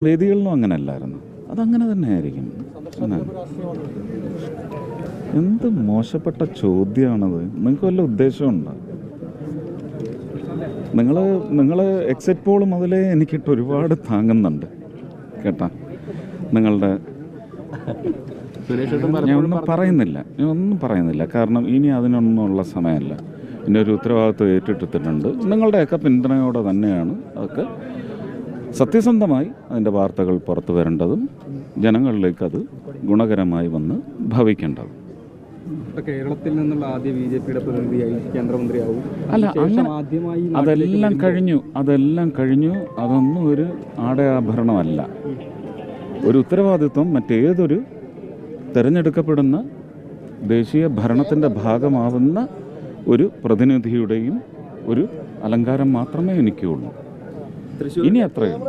വേദികളിലും അങ്ങനെയല്ലായിരുന്നു. അതങ്ങനെ തന്നെ ആയിരിക്കും. എന്ത് മോശപ്പെട്ട ചോദ്യമാണത്. നിങ്ങൾക്ക് വല്ല ഉദ്ദേശമുണ്ടോ? നിങ്ങൾ എക്സിറ്റ് പോൾ മുതലേ എനിക്കിട്ട് ഒരുപാട് താങ്ങുന്നുണ്ട് കേട്ടാ. നിങ്ങളുടെ ഞാൻ ഒന്നും പറയുന്നില്ല. കാരണം ഇനി അതിനൊന്നുമുള്ള സമയമല്ല. പിന്നെ ഒരു ഉത്തരവാദിത്വം ഏറ്റെടുത്തിട്ടുണ്ട്. നിങ്ങളുടെയൊക്കെ പിന്തുണയോടെ തന്നെയാണ് അതൊക്കെ സത്യസന്ധമായി അതിൻ്റെ വാർത്തകൾ പുറത്തു വരേണ്ടതും ജനങ്ങളിലേക്ക് അത് ഗുണകരമായി വന്ന് ഭവിക്കേണ്ടതും. കേരളത്തിൽ നിന്നുള്ള ആദ്യ ബിജെപിയുടെ പ്രതിനിധിയായി കേന്ദ്രമന്ത്രിയാവും. അല്ല, അങ്ങനെ അതെല്ലാം കഴിഞ്ഞു. അതൊന്നും ഒരു ആടയാഭരണമല്ല. ഒരു ഉത്തരവാദിത്വം മറ്റേതൊരു തിരഞ്ഞെടുക്കപ്പെടുന്ന ദേശീയ ഭരണത്തിൻ്റെ ഭാഗമാവുന്ന ഒരു പ്രതിനിധിയുടെയും ഒരു അലങ്കാരം മാത്രമേ എനിക്കുള്ളൂ. ഇനി അത്രയും